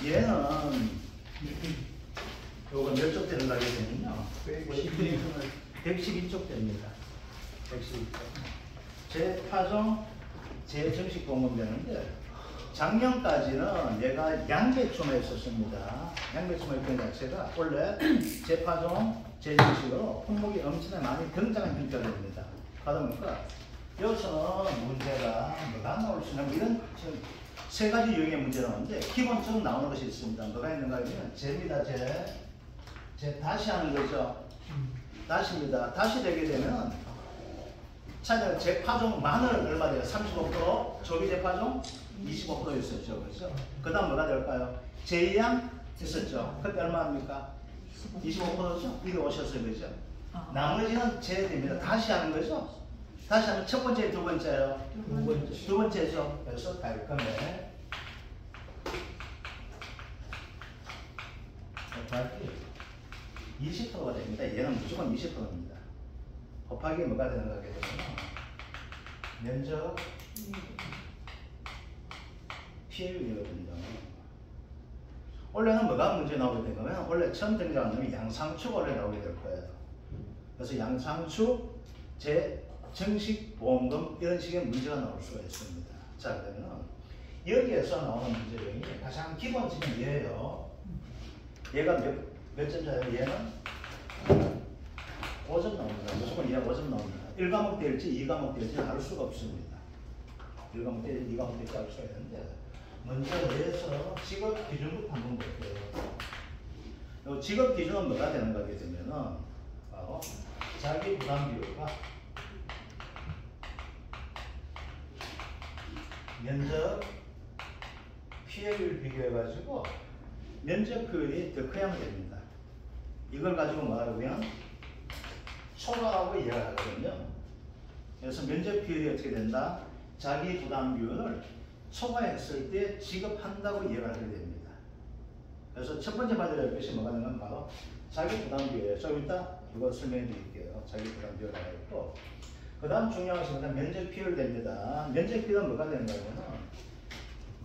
얘는 요거 몇 쪽 되는 가게 되면요. 112쪽 됩니다. 112쪽. 제 파종, 제 정식 공급 되는데 작년까지는 얘가 양배추만 했었습니다. 양배추만 했던 자체가 원래 제 파종, 제 정식으로 품목이 엄청나게 많이 등장한 형태가 됩니다. 하다 보니까 여기서는 문제가 뭐가 나올 수 있냐 이런 세 가지 유형의 문제가 나오는데 기본적으로 나오는 것이 있습니다. 뭐가 있는가 하면 제입니다. 제 다시 하는 거죠. 다시입니다. 다시 되게 되면 차라리 제 파종만을 얼마 돼요? 35%, 조기 제 파종 25% 있었죠. 그렇죠? 그 다음 뭐가 될까요? 제이양 있었죠. 그때 얼마입니까? 25%죠? 이게 오셨어요. 그죠? 나머지는 제됩니다. 다시 하는 거죠? 다시 하면 첫 번째, 두 번째요? 두 번째죠. 그래서 달콤해. 20%가 됩니다. 얘는 무조건 20%입니다. 곱하기 뭐가 되는가 하게 되면 면적 피해율이거든요. 원래는 뭐가 문제 나오게 되면 원래 처음 등장하는 놈이 양상추가 원래 나오게 될 거예요. 그래서 양상추, 제 정식 보험금 이런 식의 문제가 나올 수가 있습니다. 자, 그러면 여기에서 나오는 문제점이 가장 기본적인 얘예요. 얘가 몇 점짜리? 얘는 5점 나옵니다. 무조건 얘가 5점 나옵니다. 1과목 될지 2과목 될지는 알 수가 없습니다. 1과목 될지 2과목 될지 알 수가 있는데 먼저 얘에서 직업 기준부터 한번 볼게요. 요 직업 기준은 뭐가 되는가 하게 되면은 바로 자기 부담 비율과 면적 피해율 비교해가지고 면적 비율이 더 커야 됩니다. 이걸 가지고 말하면 초과하고 이해를 하거든요. 그래서 면적 비율이 어떻게 된다? 자기 부담 비율을 초과했을 때 지급한다고 이해를 하게 됩니다. 그래서 첫 번째 받아야 할 것이 뭐가 되냐면 바로 자기 부담 비율이에요. 좀 이따 이거 설명해 드릴게요. 자기 부담 비율을 하고 그 다음 중요한 것이 면적 비율 됩니다. 면적 비율은 뭐가 되는가 하면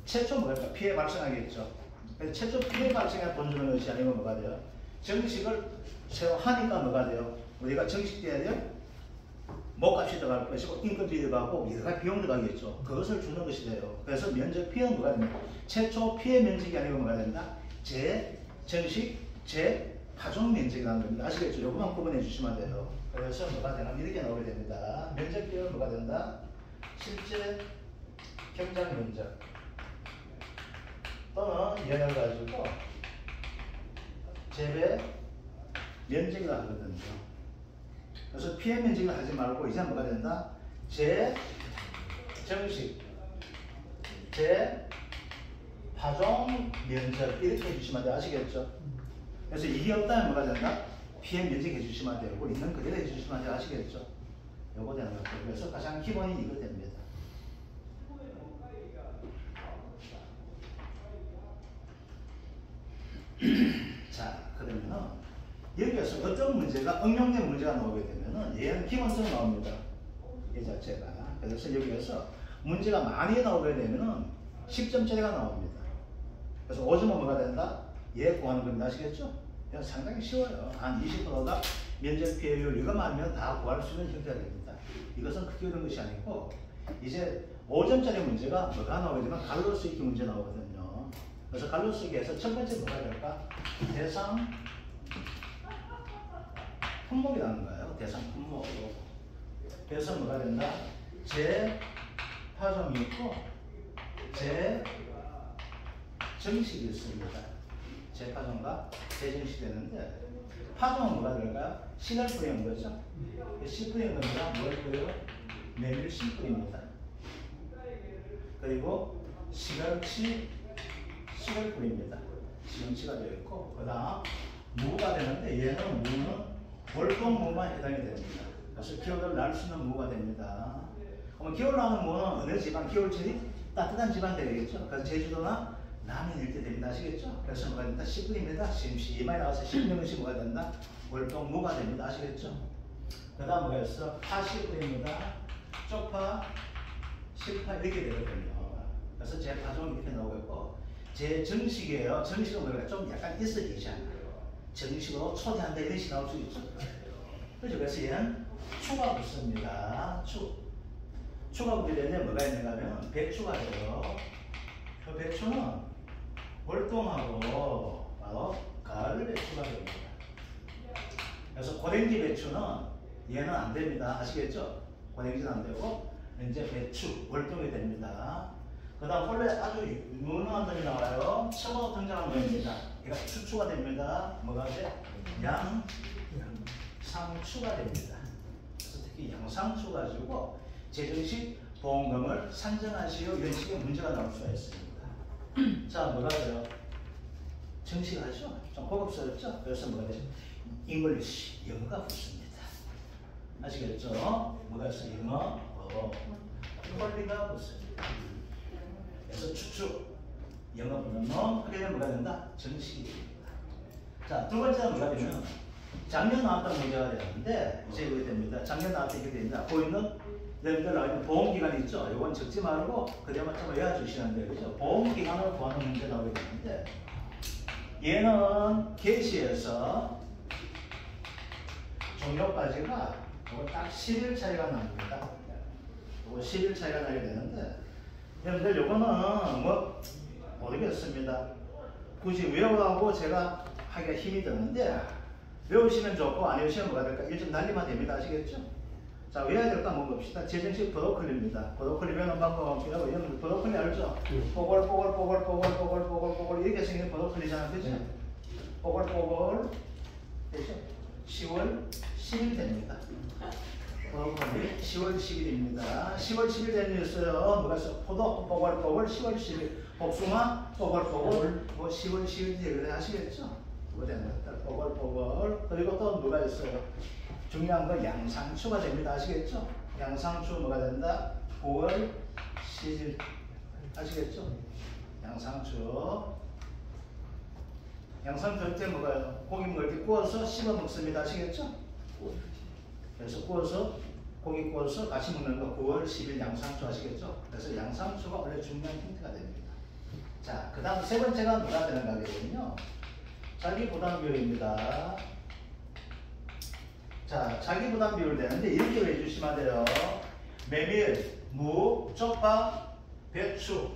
최초 뭐가 피해 발생하겠죠. 그래서 최초 피해 발생에 돈 주는 것이 아니면 뭐가 돼요? 정식을 새로 하니까 뭐가 돼요? 우리가 정식돼야 돼요? 목값이 들어갈 것이고 인건비 들어가고 여러 가지 비용 들어가겠죠. 그것을 주는 것이 돼요. 그래서 면적 피해는 뭐가 됩니까? 최초 피해 면적이 아니고 뭐가 된다? 제 정식 제 파종 면적이라는 겁니다. 아시겠죠? 요것만 구분해 주시면 돼요. 그래서 뭐가 되나 이렇게 나오게 됩니다. 면적 비율은 뭐가 된다? 실제 경작 면적 또는 얘를 가지고 재배 면적이라 하거든요. 그래서 피해 면적을 하지 말고 이제 뭐가 된다? 제 정식 제 파종 면적 이렇게 해주시면 돼요. 아시겠죠? 그래서 이게 없다면 뭐가 된다? 피해 면적 해주시면 되고 있는 그대로 해주시면 돼요. 아시겠죠? 요거 되는 거죠. 그래서 가장 기본이 이거 됩니다. 자, 그러면은 여기에서 어떤 문제가 응용된 문제가 나오게 되면은 얘는 기본적으로 나옵니다. 이 자체가. 그래서 여기에서 문제가 많이 나오게 되면은 10점짜리가 나옵니다. 그래서 5점은 뭐가 된다? 얘 구하는 겁니다. 아시겠죠? 이건 상당히 쉬워요. 한 20%가 면적 피해율 이것만 하면 다 구할 수 있는 형태가 됩니다. 이것은 크게 어려운 것이 아니고 이제 5점짜리 문제가 뭐가 나오게 되면 갈로 쓰기 문제 나오거든요. 그래서 갈로 쓰기에서 첫 번째 뭐가 될까? 대상 품목이라는 거예요. 대상 품목. 그래서 뭐가 된다? 제 파종이 있고 제 정식이 있습니다. 제 파종과 제 정식이 되는데 파종은 뭐가 될까요? 씨를 뿌리는 거죠. 씨 뿌리는 겁니다. 뭘 뿌려요? 메밀 씨 뿌립니다. 그리고 시금치 씨를 뿌립니다. 시금치가 되어 있고 그 다음 무가 되는데 얘는 무는 월동무만 해당이 됩니다. 그래서 기울을 날 수 있는 무가 됩니다. 그러면 기울 나는 무는 어느 지방, 기울질이 따뜻한 지방 되겠죠. 그래서 제주도나 남해는 일대 됩니다. 아시겠죠? 그래서 뭐가 된다? 씨 뿌립니다. 씨 많이 나와서 씨 뿌리는 것이 뭐가 된다? 월동무가 됩니다. 아시겠죠? 그 다음 뭐가 있어? 파씨 뿌립니다. 쪽파, 실파 이렇게 되거든요. 그래서 제 파종이 이렇게 나오고 있고 제 정식이에요. 정식은 뭐가 좀 약간 있어지잖아요. 정식으로 초대한다 이런 식이 나올 수 있죠. 그래서 얘는 추가 붙습니다. 추가 붙게 되는데 뭐가 있는가 하면 배추가 돼요. 그 배추는 월동하고 바로 가을 배추가 됩니다. 그래서 고랭지 배추는 얘는 안 됩니다. 아시겠죠? 고랭지는 안 되고 이제 배추, 월동이 됩니다. 그 다음 원래 아주 유능한 놈이 나와요. 처음 등장한 놈입니다. 얘가 추추가 됩니다. 뭐가 돼? 양상추가 됩니다. 그래서 특히 양상추 가지고 제정식 보험금을 산정하시오 이런 식의 문제가 나올 수가 있습니다. 자, 뭐가 돼요? 정식하죠? 좀 고급스럽죠? 그래서 뭐가 되죠? 잉글리시, 영어가 붙습니다. 아시겠죠? 뭐가 있어? 영어, 퀄리가 붙습니다. 그래서 추측, 영어 붙는 놈, 하게 되면 뭐가 된다? 정식이 됩니다. 자, 두 번째는 뭐가 되면 작년 나왔던 문제가 되는데 이제 이렇게 됩니다. 작년 나왔던 이렇게 됩니다. 보이는 여러분들 나오는 보험기간 있죠? 이건 적지 말고 그대만 좀 외워주시는데 그죠? 보험기간을 구하는 문제 나오게 되는데 얘는 게시에서 종료까지가 딱 10일 차이가 납니다. 이거 10일 차이가 나게 되는데 여러분들 요거는 뭐 모르겠습니다. 굳이 외우라고 제가 하기가 힘이 드는데 외우시면 좋고 안 외우시면 뭐가 될까? 1점 날리면 됩니다. 아시겠죠? 자, 외워야 될까 한번 봅시다. 제정식 브로콜리입니다. 브로콜리 배우는 방법은 여러분 브로콜리 알죠? 뽀글뽀글 이렇게 생긴 브로콜리잖아요. 그죠? 뽀글뽀글 되죠? 10월 10일 됩니다. 브로콜리 10월 10일입니다. 10월 10일 되는 일 있어요. 뭐가 있어? 포도 뽀글뽀글 10월 10일. 복숭아 뽀글뽀글 뭐 10월 10일 되거든. 아시겠죠? 그거 되는 것들 뽀글뽀글. 그리고 또 뭐가 있어요? 중요한 건 양상추가 됩니다. 아시겠죠? 양상추 뭐가 된다? 9월 10일. 아시겠죠? 양상추. 양상추 할 때 뭐가요? 고기 먹을 때 구워서 씹어 먹습니다. 아시겠죠? 그래서 구워서 고기 구워서 같이 먹는 거 9월 10일 양상추 아시겠죠? 그래서 양상추가 원래 중요한 힌트가 됩니다. 자, 그 다음 세 번째가 뭐가 되는가 하겠군요. 자기 부담 비율입니다. 자, 자기 부담 비율 되는데 이렇게 해주시면 돼요. 메밀, 무, 쪽파, 배추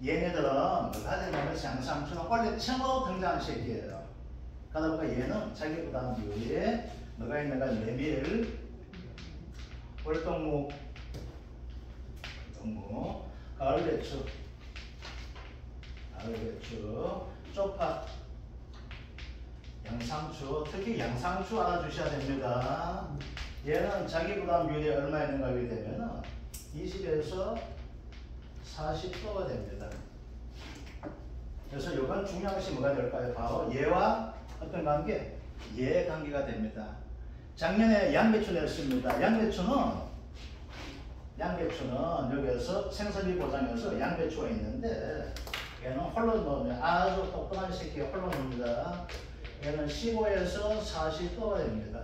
얘네들은 뭐가 되냐면 양상추는 원래 처음 등장한 새끼예요. 그러다 보니까 얘는 자기 부담 비율에 뭐가 있는가 메밀, 월동무, 가을 배추, 쪽파, 양상추, 특히 양상추 알아주셔야 됩니다. 얘는 자기 부담 비율이 얼마 있는가 하게 되면 20에서 40도가 됩니다. 그래서 이건 중요한 것이 뭐가 될까요? 바로 얘와 어떤 관계? 얘 관계가 됩니다. 작년에 양배추 냈습니다. 양배추는 여기에서 생선비 보장에서 양배추가 있는데 얘는 홀로 넣으면 아주 똑똑한 새끼가 홀로 넣습니다. 얘는 15에서 40도가 됩니다.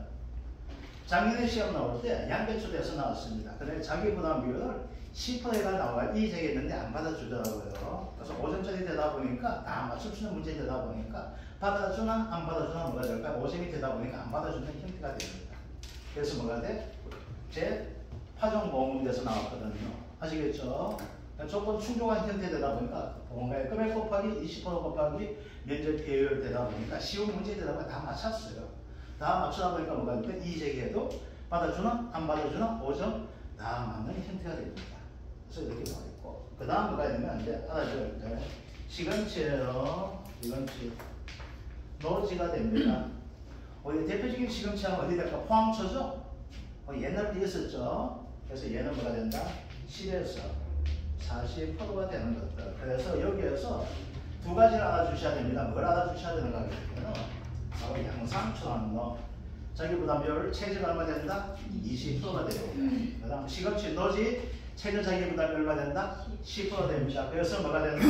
작년에 시험 나올 때 양배추 돼서 나왔습니다. 근데 자기 부담 비율을 10%가 나와야 이 되겠는데 안 받아주더라고요. 그래서 5점짜리 되다 보니까 다 맞출 수 있는 문제 되다 보니까 받아주나 안 받아주나 뭐가 될까? 5점이 되다 보니까 안 받아주는 힌트가 됩니다. 그래서 뭐가 돼? 제 파종보험금에서 나왔거든요. 아시겠죠? 조건 충족한 형태 되다 보니까 보험가의 금액 곱하기 20% 곱하기 면적 비율 되다 보니까 쉬운 문제 되다 보니까 다 맞췄어요. 다 맞추다 보니까 뭐가 될까? 이 제기에도 받아주나 안 받아주나 5점 다 맞는 힌트가 됩니다. 그래서 이렇게 나와 있고 그 다음 뭐가 되면 이제 알아줘야 돼. 시금치예요. 시금치 노지가 됩니다. 우리 대표적인 시금치하면 어디 될까? 포항초죠? 옛날부터 있었죠. 그래서 얘는 뭐가 된다? 10에서 40%가 되는 것들. 그래서 여기에서 두 가지를 알아주셔야 됩니다. 뭘 알아주셔야 되는가 하면 바로 양상추라는 거. 자기 부담비율 최저가 얼마 된다? 20%가 됩니다. 그 다음 시금치 노지 최저 자기 부담비율 얼마 된다? 10% 됩니다. 그래서 뭐가 된다?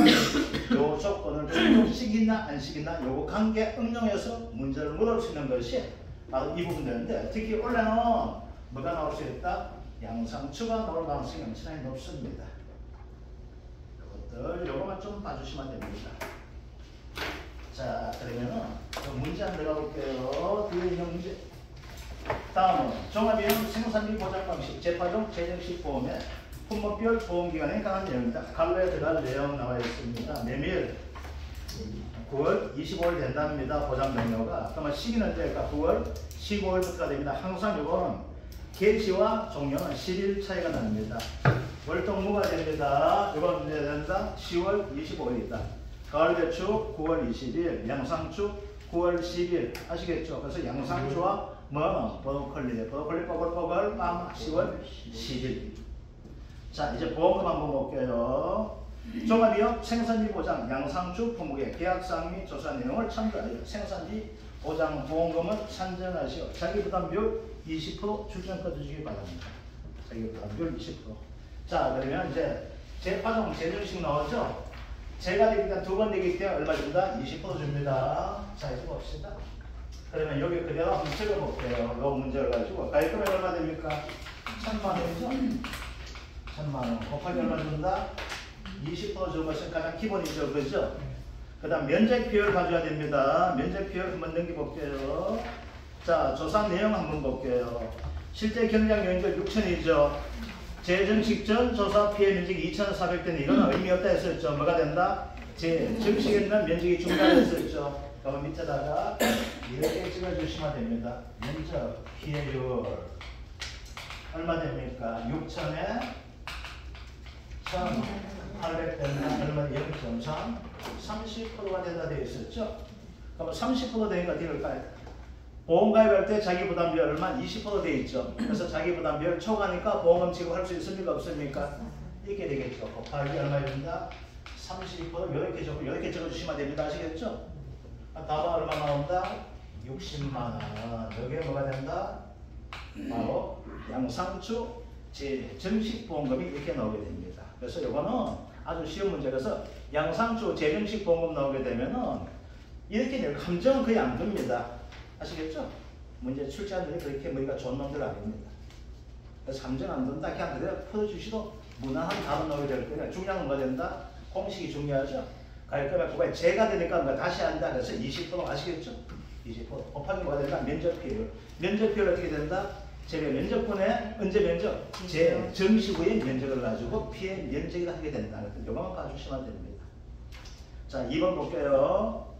요 조건을 충족시키나 안 시키나 요거 관계 응용해서 문제를 물을 수 있는 것이 바로 이 부분 되는데 특히 원래는 뭐가 나올 수 있다? 양상추가 나올 가능성이 엄청나게 높습니다. 이것들 요거만 좀 봐주시면 됩니다. 자, 그러면은 문제 한번 들어가 볼게요. 뒤에 있는 문제. 다음은 종합비용 생산비 보장 방식, 재파종, 재정식 보험에 품목별 보험기간에 해당한 내용이다. 갈로에 들어갈 내용 나와 있습니다. 메밀 9월 25일 된답니다. 보장 종료가. 그러면 시기는 언제일까? 9월 15일부터가 됩니다. 항상 이거는 개시와 종료는 10일 차이가 납니다. 월동무가 됩니다. 이건 문제 된다. 10월 25일이다. 가을배추 9월 20일, 양상추 9월 10일. 아시겠죠? 그래서 양상추와 뭐는 브로콜리 뽀글뽀글 아마 10월 10일. 자, 이제 보험금 한번 볼게요. 종합이업 생산비 보장 양상추 품목의 계약사항 및 조사 내용을 참조하여 생산비 보장 보험금을 산정하시오. 자기부담비율 20% 출전권 주시기 바랍니다. 자기부담비율 20%. 자, 그러면 이제 재파종 재정식 나오죠? 제가 되니까 두 번 되기 때문에 얼마 줍니다? 20% 줍니다. 자, 이제 봅시다. 그러면 여기 그대로 한번 적어볼게요. 이 문제를 가지고 가입금액 얼마 됩니까? 1000만원이죠? 1000만원 곱하기 얼마 준다? 20% 준 것은 가장 기본이죠. 그죠? 그 다음 면적 비율 가져야 됩니다. 면적 비율 한번 넘겨볼게요. 자, 조사 내용 한번 볼게요. 실제 경량 면적 6,000이죠. 재정식 전 조사 피해 면적이 2,400대는 이거는 의미 없다 했었죠. 뭐가 된다? 정식에는 면적이 중단했었죠. 그럼 밑에다가 이렇게 찍어주시면 됩니다. 면적 피해율 얼마 됩니까? 6,000에 1,800대는 얼마 0.3 30%가 된다 되어 있었죠. 그럼 30% 되니까 어떨까요? 보험 가입할 때 자기 부담비 얼마? 20% 되어 있죠. 그래서 자기 부담비를 초과하니까 보험금 지급할 수 있습니까? 없습니까? 이렇게 되겠죠. 곱하기 얼마 됩니다? 30% 이렇게 적어주시면 됩니다. 아시겠죠? 답은 얼마 나온다? 60만원. 여기에 뭐가 된다? 바로 양상추 재정식 보험금이 이렇게 나오게 됩니다. 그래서 이거는 아주 쉬운 문제라서 양상추 재정식 보험금 나오게 되면은 이렇게 돼요. 감정은 거의 안 듭니다. 아시겠죠? 문제 출제하는 게 그렇게 머리가 좋은 놈들 아닙니다. 그래서 감정 안 든다. 그냥 그대로 풀어주시도 무난한 답은 나오게 될 거예요. 중요한 건 뭐가 된다? 공식이 중요하죠? 가입금액 구간에 제가 되니까 뭐 다시 한다. 그래서 20% 아시겠죠? 20% 곱하기 뭐가 된다? 면적 비율. 면적 비율 어떻게 된다? 제가 면적분에 언제 면적? 제 정식 후의 면적을 가지고 피해 면적이라 하게 된다. 요거만 봐주시면 됩니다. 자, 2번 볼게요.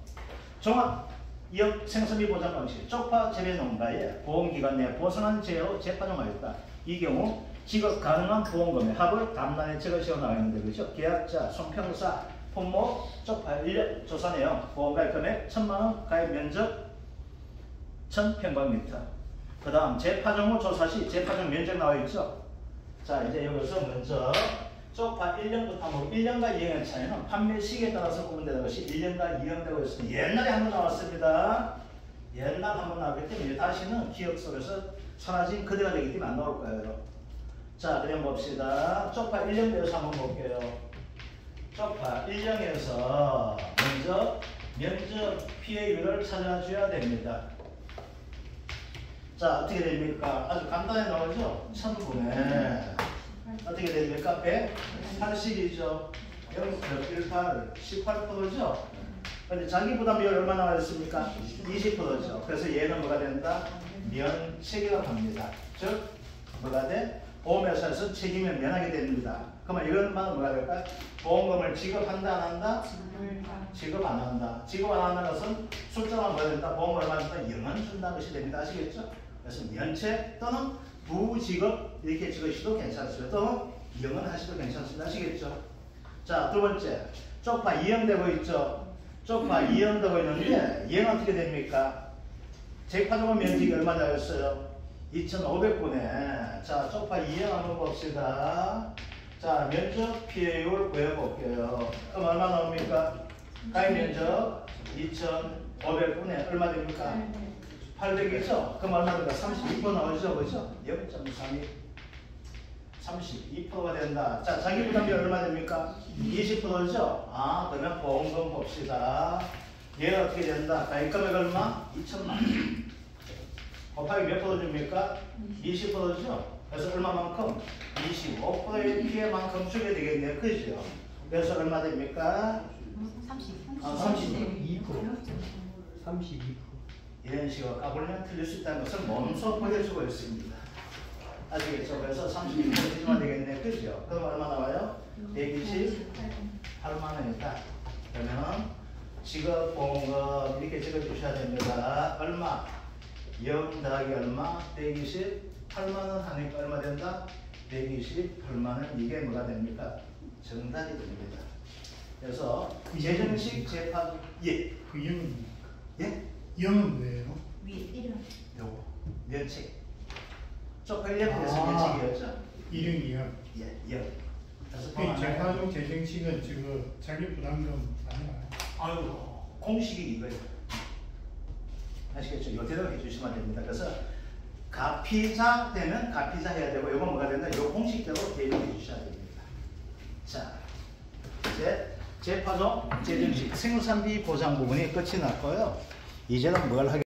종합 이업 생산비 보장 방식 쪽파 재배 농가의 보험기간 내 보상한 재해로 재파종하였다. 이 경우 지급 가능한 보험금의 합을 담란에 적으시어 나와 있는데 그죠? 계약자, 손평사, 품목, 쪽파 인력, 조사 내용, 보험가입 금액 1,000만원, 가입 면적 1000평방미터. 그 다음 재파종 후 조사 시 재파종 면적 나와 있죠? 자, 이제 여기서 먼저 쪽파 1년부터 하고 1년과 2년의 차이는 판매 시기에 따라서 구분되는 것이 1년과 2년 되고 있습니다. 옛날에 한번 나왔습니다. 옛날 한번 나왔기 때문에 다시는 기억 속에서 사라진 그대가 되기 때문에 안 나올 거예요. 자, 그럼 봅시다. 쪽파 1년 대해서 한번 볼게요. 쪽파 1년에서 먼저 면적 피해율을 찾아줘야 됩니다. 자, 어떻게 됩니까? 아주 간단히 나오죠? 1000분의 어떻게 됩니까? 180이죠. 0.18, 18%죠? 근데 자기 부담비율 얼마 나와 있습니까? 20%죠. 그래서 얘는 뭐가 된다? 면책이라고 합니다. 즉, 뭐가 돼? 보험회사에서 책임을 면하게 됩니다. 그러면 이것만 뭐가 될까? 보험금을 지급한다, 안 한다? 지급 안 한다. 지급 안 한다는 것은 숫자만 뭐가 된다? 보험을 얼마 준다? 0원 준다는 것이 됩니다. 아시겠죠? 그래서 면책 또는 부지급 이렇게 적으셔도 괜찮습니다. 또는 0원 하셔도 괜찮습니다. 아시겠죠? 자, 두 번째. 쪽파 2형 되고 있죠? 쪽파 2형 되고 있는데 얘는 어떻게 됩니까? 재파종은 면적이 얼마 나왔어요? 2,500분에. 자, 쪽파 2형 한번 봅시다. 자, 면적 피해율 구해볼게요. 그럼 얼마 나옵니까? 가입 면적 2,500분에 얼마 됩니까? 800이죠? 그럼 얼마 됩니까? 32% 나오죠? 그죠? 0.32 32%가 된다. 자, 자기 부담비 얼마 됩니까? 20%죠? 아, 그러면 보험금 봅시다. 얘는 어떻게 된다? 가입금액 얼마? 2,000만 원. 곱하기 몇 프로 줍니까? 20%죠? 그래서 얼마만큼? 25%의 피해만큼 주게 되겠네요. 그죠? 그래서 얼마 됩니까? 32%. 이런 식으로 까불면 틀릴 수 있다는 것을 몸소 보여주고 있습니다. 아시겠죠? 그래서 32% 해주면 되겠네. 그죠? 그럼 얼마 나와요? 128만 원이다. 그러면 직업, 공급 이렇게 적어주셔야 됩니다. 얼마? 0 더하기 얼마? 128만 원 하니까 얼마 된다? 128만 원. 이게 뭐가 됩니까? 정답이 됩니다. 그래서 재정식 재판 예. 그 0은 예? 0은 뭐예요? 요거 면책. 쪽팔려서 면책이었죠? 1은 0. 예, 0. 그래서 그 재파종 재정식은 지금 자기 부담금 아니나요? 아유, 공식이 이거예요. 아시겠죠? 이거 대답해 주시면 됩니다. 그래서 가피자 되면 가피자 해야 되고, 이건 뭐가 된다? 이 공식대로 대입해 주셔야 됩니다. 자, 이제 재파종 재정식 생산비 보장 부분이 끝이 났고요. 이제는 뭘 하게